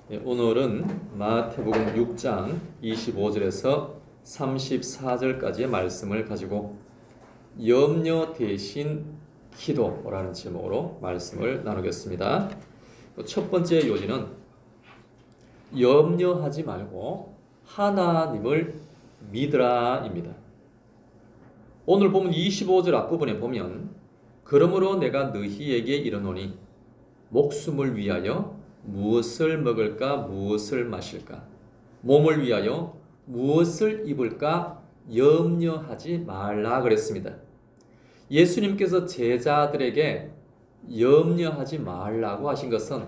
오늘은 마태복음 6장 25절에서 34절까지의 말씀을 가지고 염려 대신 기도라는 제목으로 말씀을 나누겠습니다. 첫 번째 요지는 염려하지 말고 하나님을 믿으라입니다. 오늘 보면 25절 앞부분에 보면 그러므로 내가 너희에게 이르노니 목숨을 위하여 무엇을 먹을까 무엇을 마실까 몸을 위하여 무엇을 입을까 염려하지 말라 그랬습니다. 예수님께서 제자들에게 염려하지 말라고 하신 것은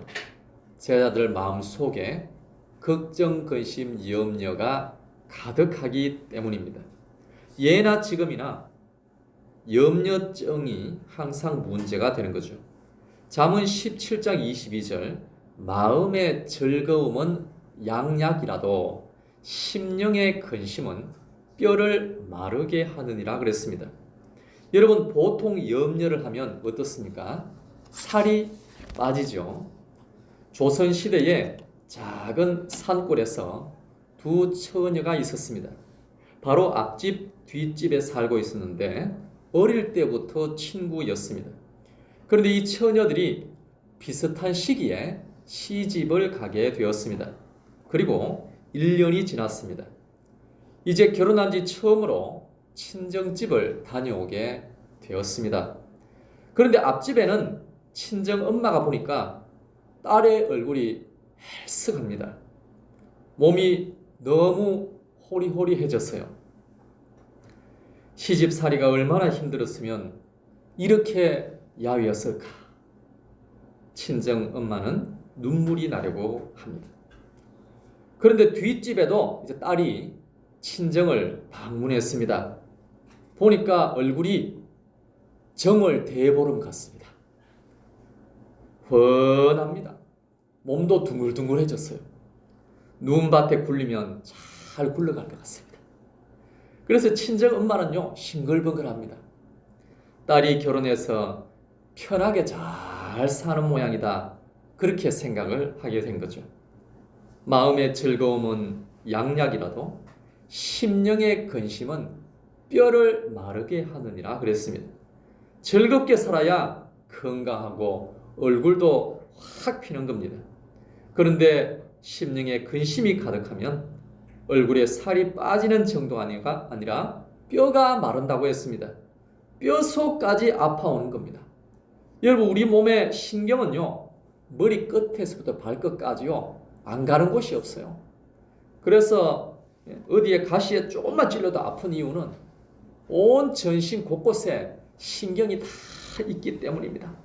제자들 마음속에 걱정, 근심, 염려가 가득하기 때문입니다. 예나 지금이나 염려증이 항상 문제가 되는 거죠. 잠언 17장 22절 마음의 즐거움은 양약이라도 심령의 근심은 뼈를 마르게 하느니라 그랬습니다. 여러분 보통 염려를 하면 어떻습니까? 살이 빠지죠. 조선시대에 작은 산골에서 두 처녀가 있었습니다. 바로 앞집 뒷집에 살고 있었는데 어릴 때부터 친구였습니다. 그런데 이 처녀들이 비슷한 시기에 시집을 가게 되었습니다. 그리고 1년이 지났습니다. 이제 결혼한 지 처음으로 친정집을 다녀오게 되었습니다. 그런데 앞집에는 친정 엄마가 보니까 딸의 얼굴이 헬쓱합니다. 몸이 너무 호리호리해졌어요. 시집살이가 얼마나 힘들었으면 이렇게 야위었을까? 친정 엄마는 눈물이 나려고 합니다. 그런데 뒷집에도 이제 딸이 친정을 방문했습니다. 보니까 얼굴이 정월 대보름 같습니다. 훤합니다. 몸도 둥글둥글해졌어요. 눈밭에 굴리면 잘 굴러갈 것 같습니다. 그래서 친정 엄마는요 싱글벙글합니다. 딸이 결혼해서 편하게 잘 사는 모양이다. 그렇게 생각을 하게 된 거죠. 마음의 즐거움은 양약이라도 심령의 근심은 뼈를 마르게 하느니라 그랬습니다. 즐겁게 살아야 건강하고 얼굴도 확 피는 겁니다. 그런데 심령의 근심이 가득하면 얼굴에 살이 빠지는 정도가 아니라 뼈가 마른다고 했습니다. 뼈 속까지 아파오는 겁니다. 여러분 우리 몸의 신경은요 머리 끝에서부터 발끝까지요 안 가는 곳이 없어요. 그래서 어디에 가시에 조금만 찔러도 아픈 이유는 온 전신 곳곳에 신경이 다 있기 때문입니다.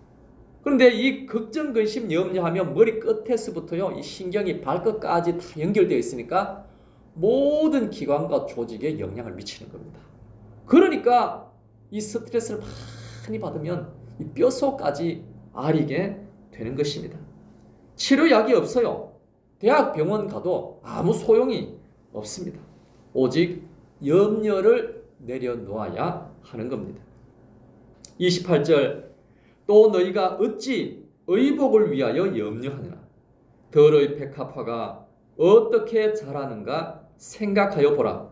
그런데 이 걱정, 근심, 염려하면 머리 끝에서부터요 이 신경이 발끝까지 다 연결되어 있으니까 모든 기관과 조직에 영향을 미치는 겁니다. 그러니까 이 스트레스를 많이 받으면 이 뼛속까지 아리게 되는 것입니다. 치료약이 없어요. 대학 병원 가도 아무 소용이 없습니다. 오직 염려를 내려놓아야 하는 겁니다. 28절 또 너희가 어찌 의복을 위하여 염려하느냐 들의 백합화가 어떻게 자라는가 생각하여 보라.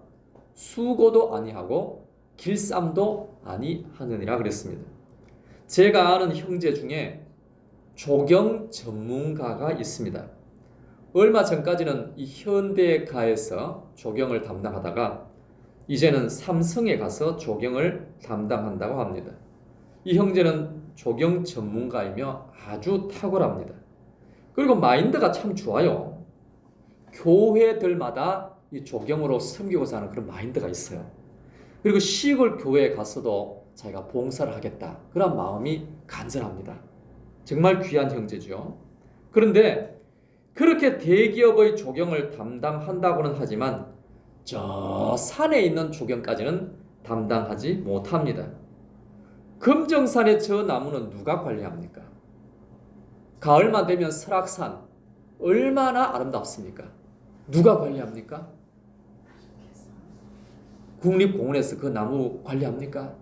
수고도 아니하고 길쌈도 아니하느니라 그랬습니다. 제가 아는 형제 중에 조경 전문가가 있습니다. 얼마 전까지는 이 현대가에서 조경을 담당하다가 이제는 삼성에 가서 조경을 담당한다고 합니다. 이 형제는 조경 전문가이며 아주 탁월합니다. 그리고 마인드가 참 좋아요. 교회들마다 이 조경으로 섬기고자 하는 그런 마인드가 있어요. 그리고 시골 교회에 갔어도 자기가 봉사를 하겠다. 그런 마음이 간절합니다. 정말 귀한 형제죠. 그런데 그렇게 대기업의 조경을 담당한다고는 하지만 저 산에 있는 조경까지는 담당하지 못합니다. 금정산의 저 나무는 누가 관리합니까? 가을만 되면 설악산 얼마나 아름답습니까? 누가 관리합니까? 국립공원에서 그 나무 관리합니까?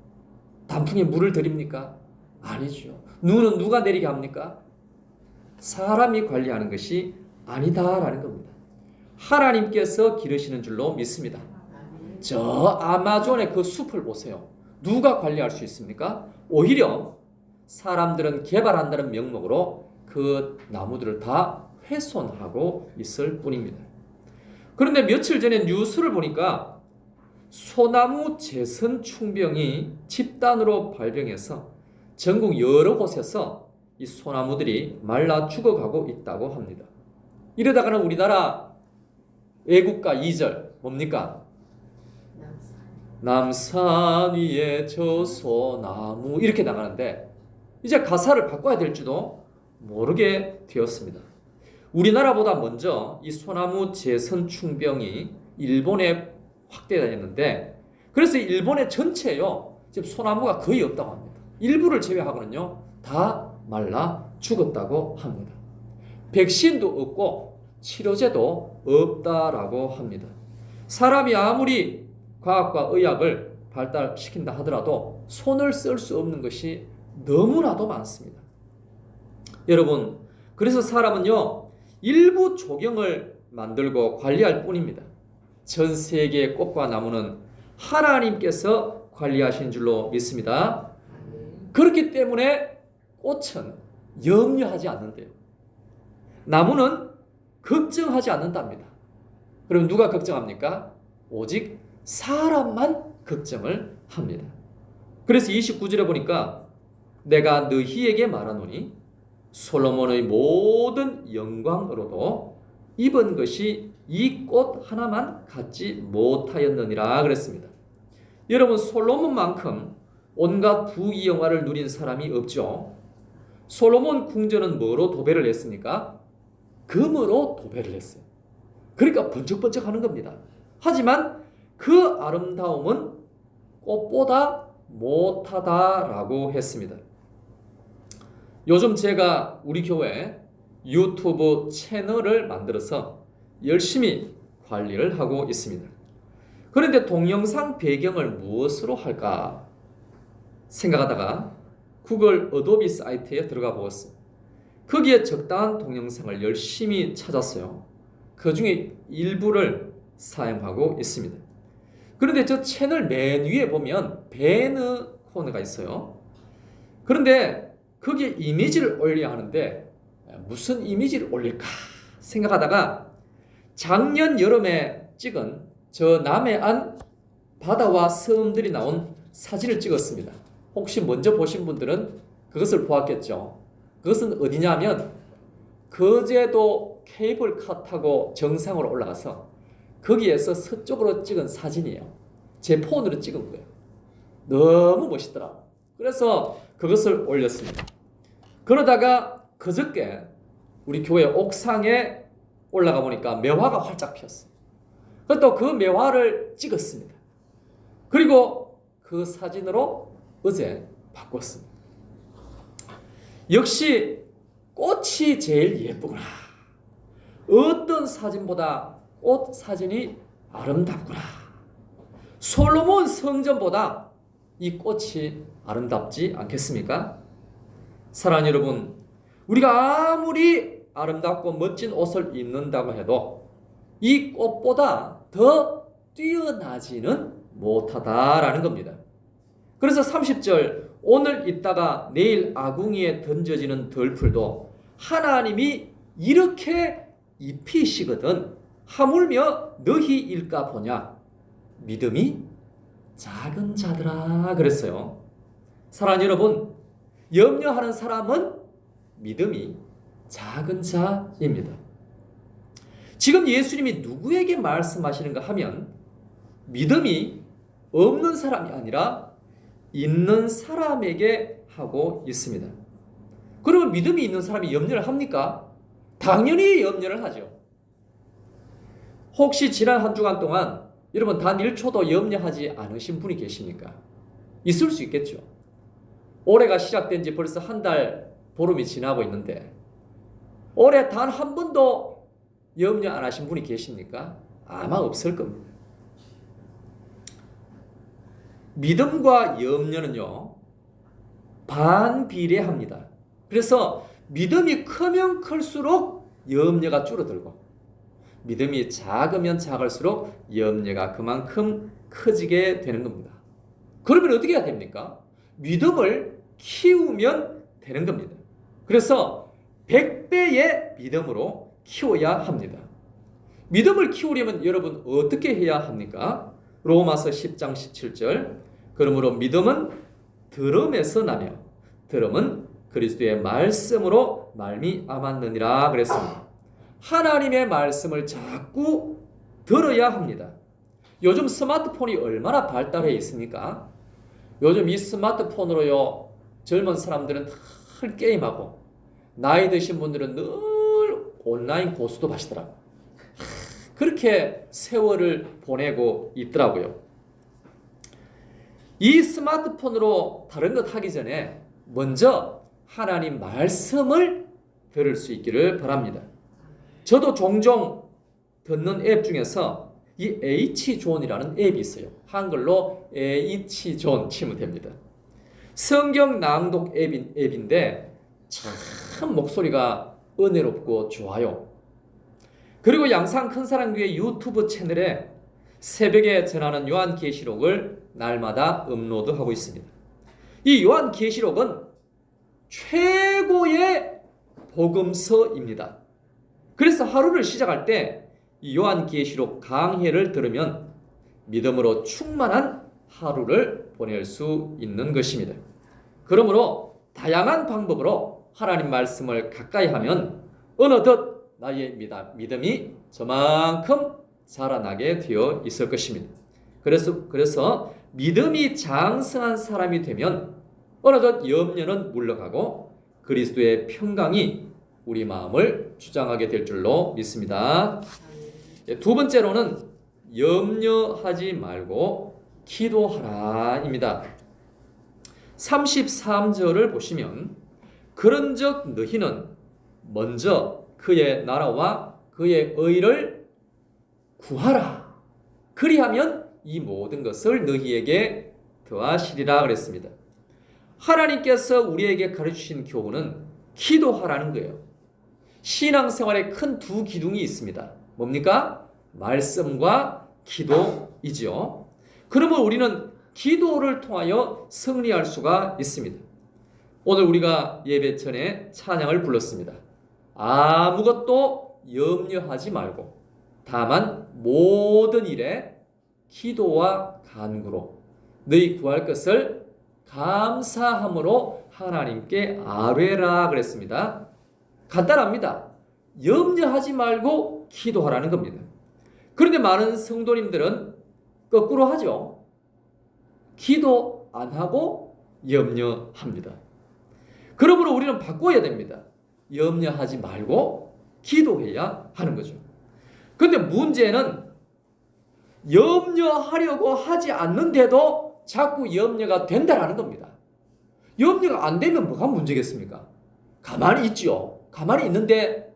단풍에 물을 드립니까? 아니죠. 눈은 누가 내리게 합니까? 사람이 관리하는 것이 아니다라는 겁니다. 하나님께서 기르시는 줄로 믿습니다. 저 아마존의 그 숲을 보세요. 누가 관리할 수 있습니까? 오히려 사람들은 개발한다는 명목으로 그 나무들을 다 훼손하고 있을 뿐입니다. 그런데 며칠 전에 뉴스를 보니까 소나무 재선 충병이 집단으로 발병해서 전국 여러 곳에서 이 소나무들이 말라 죽어가고 있다고 합니다. 이러다가는 우리나라 애국가 2절 뭡니까? 남산 위에 저 소나무 이렇게 나가는데 이제 가사를 바꿔야 될지도 모르게 되었습니다. 우리나라보다 먼저 이 소나무 재선 충병이 일본에 확대되었는데 그래서 일본의 전체요 지금 소나무가 거의 없다고 합니다. 일부를 제외하고는요 다 말라 죽었다고 합니다. 백신도 없고 치료제도 없다라고 합니다. 사람이 아무리 과학과 의학을 발달시킨다 하더라도 손을 쓸 수 없는 것이 너무나도 많습니다. 여러분, 그래서 사람은요 일부 조경을 만들고 관리할 뿐입니다. 전 세계의 꽃과 나무는 하나님께서 관리하신 줄로 믿습니다. 그렇기 때문에 꽃은 염려하지 않는데요. 나무는 걱정하지 않는답니다. 그럼 누가 걱정합니까? 오직 사람만 걱정을 합니다. 그래서 29절에 보니까 내가 너희에게 말하노니 솔로몬의 모든 영광으로도 입은 것이 이 꽃 하나만 갖지 못하였느니라 그랬습니다. 여러분 솔로몬만큼 온갖 부귀영화를 누린 사람이 없죠. 솔로몬 궁전은 뭐로 도배를 했습니까? 금으로 도배를 했어요. 그러니까 번쩍번쩍 하는 겁니다. 하지만 그 아름다움은 꽃보다 못하다라고 했습니다. 요즘 제가 우리 교회 유튜브 채널을 만들어서 열심히 관리를 하고 있습니다. 그런데 동영상 배경을 무엇으로 할까 생각하다가 구글 어도비 사이트에 들어가 보았어요. 거기에 적당한 동영상을 열심히 찾았어요. 그 중에 일부를 사용하고 있습니다. 그런데 저 채널 맨 위에 보면 배너 코너가 있어요. 그런데 거기에 이미지를 올려야 하는데 무슨 이미지를 올릴까 생각하다가 작년 여름에 찍은 저 남해안 바다와 섬들이 나온 사진을 찍었습니다. 혹시 먼저 보신 분들은 그것을 보았겠죠. 그것은 어디냐면 거제도 케이블카 타고 정상으로 올라가서 거기에서 서쪽으로 찍은 사진이에요. 제 폰으로 찍은 거예요. 너무 멋있더라. 그래서 그것을 올렸습니다. 그러다가 그저께 우리 교회 옥상에 올라가 보니까 매화가 활짝 피었어요. 또 그 매화를 찍었습니다. 그리고 그 사진으로 어제 바꿨습니다. 역시 꽃이 제일 예쁘구나. 어떤 사진보다 꽃 사진이 아름답구나. 솔로몬 성전보다 이 꽃이 아름답지 않겠습니까? 사랑하는 여러분, 우리가 아무리 아름답고 멋진 옷을 입는다고 해도 이 꽃보다 더 뛰어나지는 못하다라는 겁니다. 그래서 30절 오늘 있다가 내일 아궁이에 던져지는 덜풀도 하나님이 이렇게 입히시거든 하물며 너희 일까 보냐 믿음이 작은 자들아 그랬어요. 사랑하는 여러분, 염려하는 사람은 믿음이 작은 자입니다. 지금 예수님이 누구에게 말씀하시는가 하면 믿음이 없는 사람이 아니라 있는 사람에게 하고 있습니다. 그러면 믿음이 있는 사람이 염려를 합니까? 당연히 염려를 하죠. 혹시 지난 한 주간 동안 여러분 단 1초도 염려하지 않으신 분이 계십니까? 있을 수 있겠죠. 올해가 시작된 지 벌써 한 달 보름이 지나고 있는데 올해 단 한 번도 염려 안 하신 분이 계십니까? 아마 없을 겁니다. 믿음과 염려는요 반비례합니다. 그래서 믿음이 크면 클수록 염려가 줄어들고, 믿음이 작으면 작을수록 염려가 그만큼 커지게 되는 겁니다. 그러면 어떻게 해야 됩니까? 믿음을 키우면 되는 겁니다. 그래서 100배의 믿음으로 키워야 합니다. 믿음을 키우려면 여러분 어떻게 해야 합니까? 로마서 10장 17절, 그러므로 믿음은 들음에서 나며 들음은 그리스도의 말씀으로 말미암았느니라 그랬습니다. 하나님의 말씀을 자꾸 들어야 합니다. 요즘 스마트폰이 얼마나 발달해 있습니까? 요즘 이 스마트폰으로요, 젊은 사람들은 늘 게임하고, 나이 드신 분들은 늘 온라인 고수도 하시더라고요. 그렇게 세월을 보내고 있더라고요. 이 스마트폰으로 다른 것 하기 전에 먼저 하나님 말씀을 들을 수 있기를 바랍니다. 저도 종종 듣는 앱 중에서 이 H존이라는 앱이 있어요. 한글로 H존 치면 됩니다. 성경 낭독 앱인데 참 목소리가 은혜롭고 좋아요. 그리고 양산 큰사랑교회 유튜브 채널에 새벽에 전하는 요한계시록을 날마다 업로드하고 있습니다. 이 요한계시록은 최고의 복음서입니다. 그래서 하루를 시작할 때 이 요한계시록 강해를 들으면 믿음으로 충만한 하루를 보낼 수 있는 것입니다. 그러므로 다양한 방법으로 하나님 말씀을 가까이 하면 어느덧 나의 믿음이 저만큼 자라나게 되어 있을 것입니다. 그래서 믿음이 장성한 사람이 되면 어느덧 염려는 물러가고 그리스도의 평강이 우리 마음을 주장하게 될 줄로 믿습니다. 두 번째로는 염려하지 말고 기도하라입니다. 33절을 보시면 그런즉 너희는 먼저 그의 나라와 그의 의를 구하라. 그리하면 이 모든 것을 너희에게 더하시리라 그랬습니다. 하나님께서 우리에게 가르치신 교훈은 기도하라는 거예요. 신앙생활에 큰 두 기둥이 있습니다. 뭡니까? 말씀과 기도이지요. 그러면 우리는 기도를 통하여 승리할 수가 있습니다. 오늘 우리가 예배 전에 찬양을 불렀습니다. 아무것도 염려하지 말고 다만 모든 일에 기도와 간구로 너희 구할 것을 감사함으로 하나님께 아뢰라 그랬습니다. 간단합니다. 염려하지 말고 기도하라는 겁니다. 그런데 많은 성도님들은 거꾸로 하죠. 기도 안 하고 염려합니다. 그러므로 우리는 바꿔야 됩니다. 염려하지 말고 기도해야 하는 거죠. 그런데 문제는 염려하려고 하지 않는데도 자꾸 염려가 된다라는 겁니다. 염려가 안 되면 뭐가 문제겠습니까? 가만히 있지요. 가만히 있는데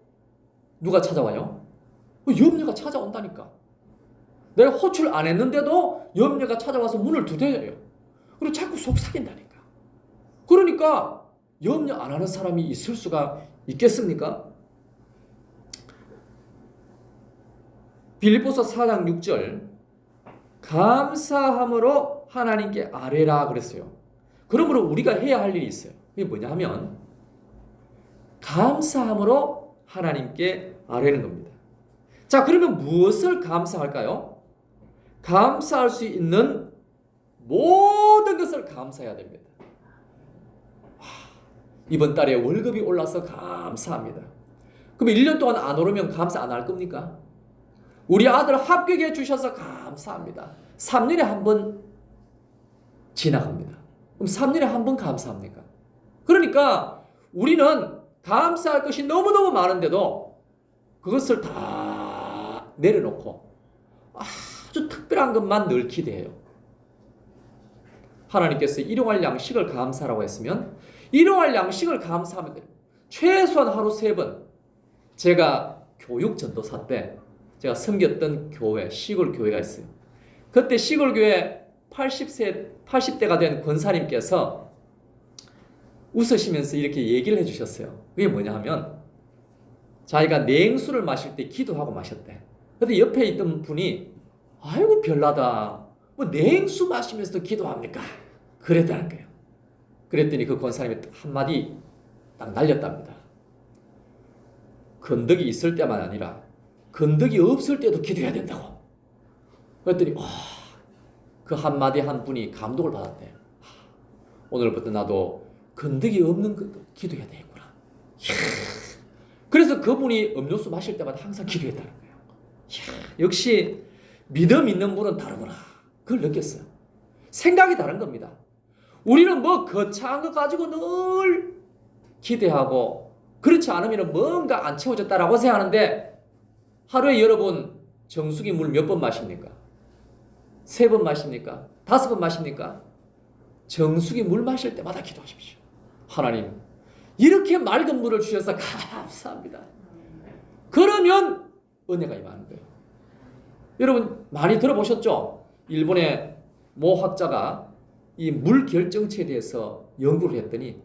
누가 찾아와요? 염려가 찾아온다니까. 내가 호출 안 했는데도 염려가 찾아와서 문을 두드려요. 그리고 자꾸 속삭인다니까. 그러니까 염려 안 하는 사람이 있을 수가 있겠습니까? 빌립보서 4장 6절 감사함으로 하나님께 아뢰라 그랬어요. 그러므로 우리가 해야 할 일이 있어요. 그게 뭐냐 하면 감사함으로 하나님께 아뢰는 겁니다. 자, 그러면 무엇을 감사할까요? 감사할 수 있는 모든 것을 감사해야 됩니다. 이번 달에 월급이 올라서 감사합니다. 그럼 1년 동안 안 오르면 감사 안 할 겁니까? 우리 아들 합격해 주셔서 감사합니다. 3년에 한 번 지나갑니다. 그럼 3년에 한 번 감사합니까? 그러니까 우리는 감사할 것이 너무너무 많은데도 그것을 다 내려놓고 아주 특별한 것만 늘 기대해요. 하나님께서 일용할 양식을 감사라고 했으면 일용할 양식을 감사하면 돼요. 최소한 하루 3번. 제가 교육 전도사 때 제가 섬겼던 교회, 시골 교회가 있어요. 그때 시골 교회 80대가 된 권사님께서 웃으시면서 이렇게 얘기를 해주셨어요. 그게 뭐냐 하면 자기가 냉수를 마실 때 기도하고 마셨대. 근데 옆에 있던 분이 아이고 별나다. 뭐 냉수 마시면서도 기도합니까? 그랬다는 거예요. 그랬더니 그 권사님이 한마디 딱 날렸답니다. 건더기 있을 때만 아니라 건더기 없을 때도 기도해야 된다고. 그랬더니 그 한마디 한 분이 감동을 받았대요. 오늘부터 나도 건더기 없는 것도 기도해야 되겠구나. 그래서 그분이 음료수 마실 때마다 항상 기도했다는 거예요. 역시 믿음 있는 분은 다르구나. 그걸 느꼈어요. 생각이 다른 겁니다. 우리는 뭐 거창한 거 가지고 늘 기대하고 그렇지 않으면 뭔가 안 채워졌다라고 생각하는데 하루에 여러분 정수기 물 몇 번 마십니까? 3번 마십니까? 5번 마십니까? 정수기 물 마실 때마다 기도하십시오. 하나님 이렇게 맑은 물을 주셔서 감사합니다. 그러면 은혜가 임하는 거예요. 여러분 많이 들어보셨죠? 일본의 모 학자가 이 물 결정체에 대해서 연구를 했더니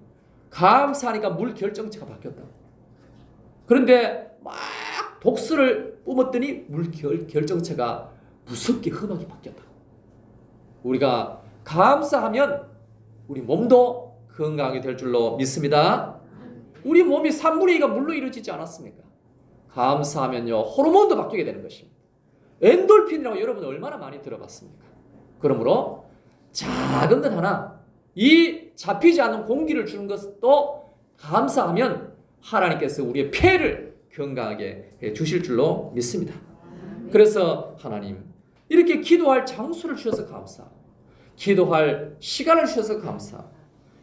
감사하니까 물 결정체가 바뀌었다고. 그런데 막 독수를 뿜었더니 물 결정체가 무섭게 험하게 바뀌었다고. 우리가 감사하면 우리 몸도 건강하게 될 줄로 믿습니다. 우리 몸이 3분의 2가 물로 이루어지지 않았습니까? 감사하면요 호르몬도 바뀌게 되는 것입니다. 엔돌핀이라고 여러분 얼마나 많이 들어봤습니까? 그러므로 작은 것 하나 이 잡히지 않는 공기를 주는 것도 감사하면 하나님께서 우리의 폐를 건강하게 해 주실 줄로 믿습니다. 그래서 하나님 이렇게 기도할 장소를 주셔서 감사하고 기도할 시간을 주셔서 감사하고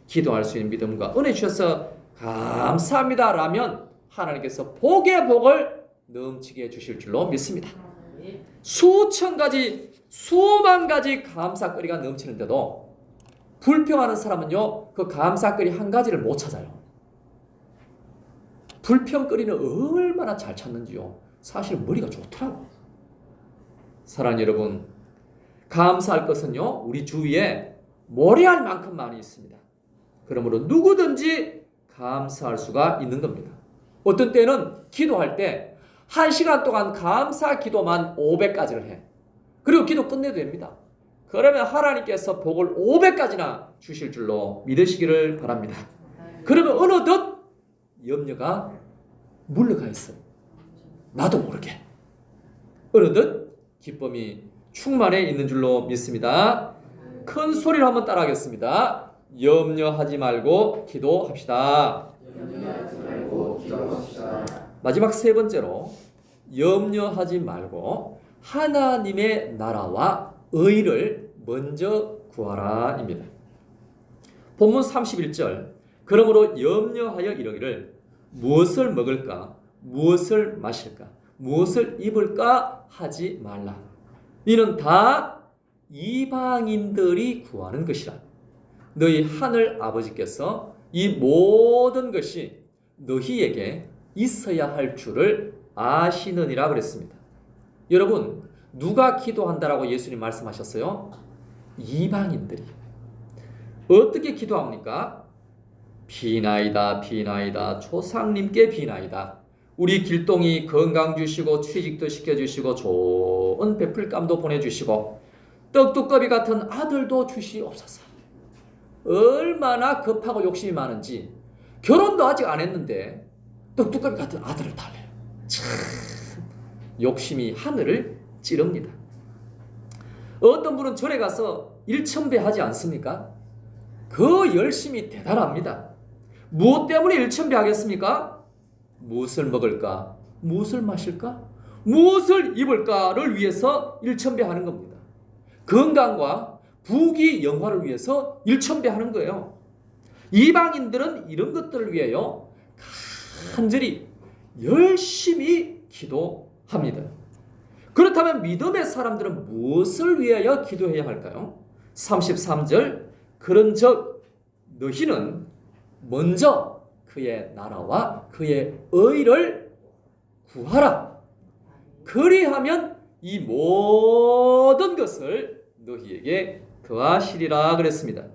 기도할 수 있는 믿음과 은혜 주셔서 감사합니다 라면 하나님께서 복의 복을 넘치게 해주실 줄로 믿습니다. 수천 가지 수만 가지 감사거리가 넘치는데도 불평하는 사람은요 그 감사거리 한 가지를 못 찾아요. 불평거리는 얼마나 잘 찾는지요 사실 머리가 좋더라고. 사랑하는 여러분 감사할 것은요 우리 주위에 모래알 만큼 많이 있습니다. 그러므로 누구든지 감사할 수가 있는 겁니다. 어떤 때는 기도할 때 1시간 동안 감사 기도만 500가지를 해. 그리고 기도 끝내도 됩니다. 그러면 하나님께서 복을 500가지나 주실 줄로 믿으시기를 바랍니다. 그러면 어느덧 염려가 물러가 있어요. 나도 모르게. 어느덧 기쁨이 충만해 있는 줄로 믿습니다. 큰 소리로 한번 따라하겠습니다. 염려하지 말고 기도합시다. 마지막 3번째로 염려하지 말고 하나님의 나라와 의를 먼저 구하라입니다. 본문 31절 그러므로 염려하여 이르기를 무엇을 먹을까 무엇을 마실까 무엇을 입을까 하지 말라. 이는 다 이방인들이 구하는 것이라. 너희 하늘 아버지께서 이 모든 것이 너희에게 있어야 할 줄을 아시느니라 그랬습니다. 여러분 누가 기도한다라고 예수님 말씀하셨어요? 이방인들이. 어떻게 기도합니까? 비나이다 비나이다 조상님께 비나이다. 우리 길동이 건강 주시고 취직도 시켜주시고 좋은 베풀감도 보내주시고 떡두꺼비 같은 아들도 주시옵소서. 얼마나 급하고 욕심이 많은지 결혼도 아직 안 했는데 떡두꺼비 같은 아들을 달래요. 참 욕심이 하늘을 찌릅니다. 어떤 분은 절에 가서 일천배 하지 않습니까? 그 열심이 대단합니다. 무엇 때문에 일천배 하겠습니까? 무엇을 먹을까? 무엇을 마실까? 무엇을 입을까를 위해서 일천배 하는 겁니다. 건강과 부귀 영화를 위해서 일천배 하는 거예요. 이방인들은 이런 것들을 위하여 간절히 열심히 기도합니다. 그렇다면 믿음의 사람들은 무엇을 위하여 기도해야 할까요? 33절 그런즉 너희는 먼저 그의 나라와 그의 의를 구하라. 그리하면 이 모든 것을 너희에게 더하시리라 그랬습니다.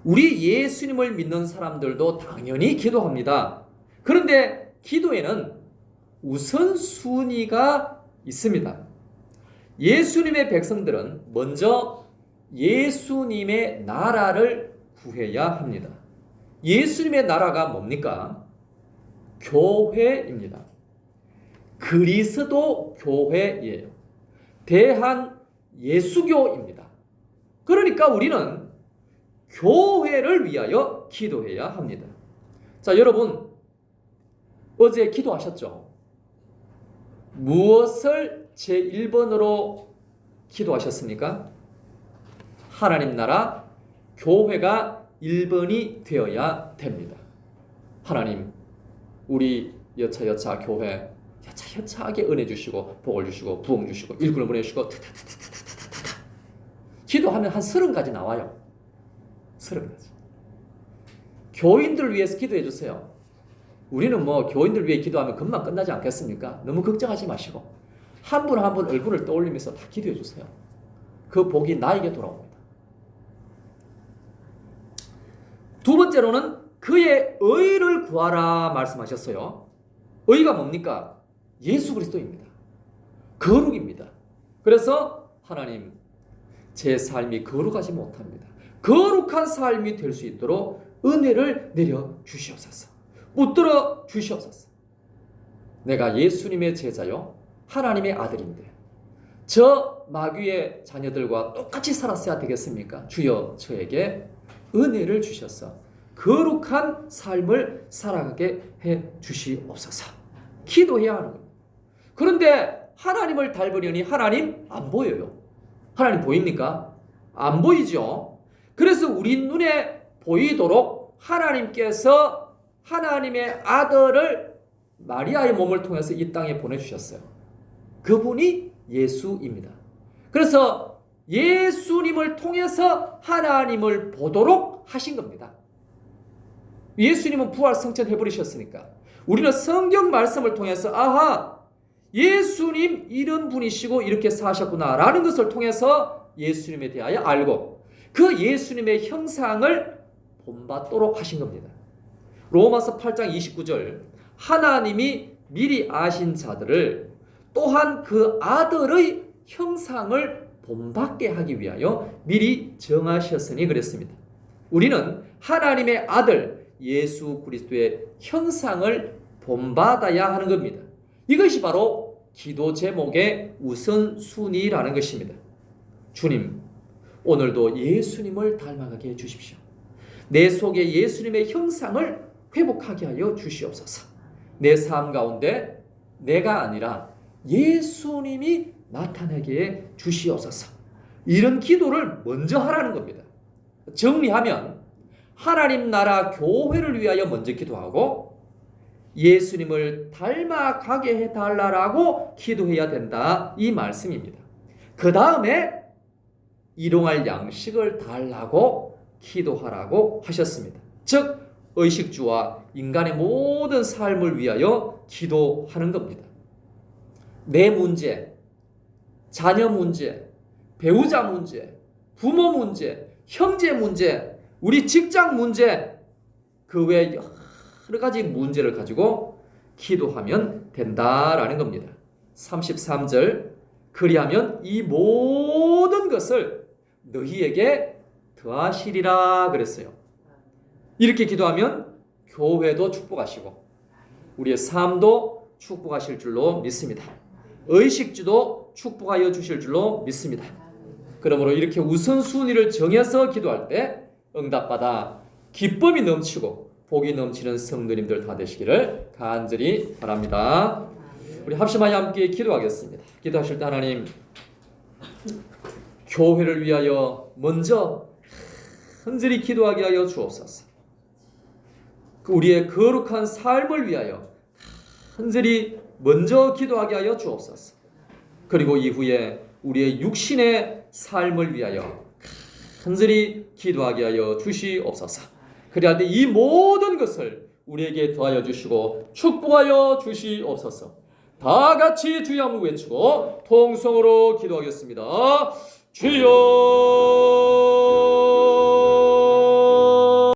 우리 예수님을 믿는 사람들도 당연히 기도합니다. 그런데 기도에는 우선순위가 있습니다. 예수님의 백성들은 먼저 예수님의 나라를 구해야 합니다. 예수님의 나라가 뭡니까? 교회입니다. 그리스도 교회예요. 대한 예수교입니다. 그러니까 우리는 교회를 위하여 기도해야 합니다. 자, 여러분, 어제 기도하셨죠? 무엇을 제1번으로 기도하셨습니까? 하나님 나라, 교회가 1번이 되어야 됩니다. 하나님, 우리 여차여차 교회 여차여차하게 은혜 주시고 복을 주시고 부흥 주시고 일꾼을 보내주시고 기도하면 한 30가지 나와요. 30가지. 교인들을 위해서 기도해 주세요. 우리는 뭐 교인들 위해 기도하면 금방 끝나지 않겠습니까? 너무 걱정하지 마시고 한 분 한 분 얼굴을 떠올리면서 다 기도해 주세요. 그 복이 나에게 돌아옵니다. 두 번째로는 그의 의를 구하라 말씀하셨어요. 의가 뭡니까? 예수 그리스도입니다. 거룩입니다. 그래서 하나님, 제 삶이 거룩하지 못합니다. 거룩한 삶이 될 수 있도록 은혜를 내려 주시옵소서. 붙들어 주시옵소서. 내가 예수님의 제자요, 하나님의 아들인데 저 마귀의 자녀들과 똑같이 살았어야 되겠습니까? 주여, 저에게 은혜를 주셔서 거룩한 삶을 살아가게 해 주시옵소서. 기도해야 하는 겁니다. 그런데 하나님을 닮으려니 하나님 안 보여요. 하나님 보입니까? 안 보이죠. 그래서 우리 눈에 보이도록 하나님께서 하나님의 아들을 마리아의 몸을 통해서 이 땅에 보내주셨어요. 그분이 예수입니다. 그래서 예수님을 통해서 하나님을 보도록 하신 겁니다. 예수님은 부활 승천해버리셨으니까 우리는 성경 말씀을 통해서 아하, 예수님 이런 분이시고 이렇게 사셨구나 라는 것을 통해서 예수님에 대하여 알고 그 예수님의 형상을 본받도록 하신 겁니다. 로마서 8장 29절, 하나님이 미리 아신 자들을 또한 그 아들의 형상을 본받게 하기 위하여 미리 정하셨으니 그랬습니다. 우리는 하나님의 아들 예수 그리스도의 형상을 본받아야 하는 겁니다. 이것이 바로 기도 제목의 우선순위라는 것입니다. 주님, 오늘도 예수님을 닮아가게 해주십시오. 내 속에 예수님의 형상을 회복하게 하여 주시옵소서. 내 삶 가운데 내가 아니라 예수님이 나타나게 해 주시옵소서. 이런 기도를 먼저 하라는 겁니다. 정리하면 하나님 나라 교회를 위하여 먼저 기도하고 예수님을 닮아가게 해달라고 기도해야 된다, 이 말씀입니다. 그 다음에 일용할 양식을 달라고 기도하라고 하셨습니다. 즉 의식주와 인간의 모든 삶을 위하여 기도하는 겁니다. 내 문제, 자녀 문제, 배우자 문제, 부모 문제, 형제 문제, 우리 직장 문제, 그 외 여러 가지 문제를 가지고 기도하면 된다라는 겁니다. 33절, 그리하면 이 모든 것을 너희에게 더하시리라 그랬어요. 이렇게 기도하면 교회도 축복하시고 우리의 삶도 축복하실 줄로 믿습니다. 의식주도 축복하여 주실 줄로 믿습니다. 그러므로 이렇게 우선순위를 정해서 기도할 때 응답받아 기쁨이 넘치고 복이 넘치는 성도님들 다 되시기를 간절히 바랍니다. 우리 합심하여 함께 기도하겠습니다. 기도하실 때 하나님, 교회를 위하여 먼저 간절히 기도하게 하여 주옵소서. 우리의 거룩한 삶을 위하여 간절히 먼저 기도하게 하여 주옵소서. 그리고 이후에 우리의 육신의 삶을 위하여 간절히 기도하게 하여 주시옵소서. 그리할 때 이 모든 것을 우리에게 더하여 주시고 축복하여 주시옵소서. 다 같이 주여 한번 외치고 통성으로 기도하겠습니다. 주여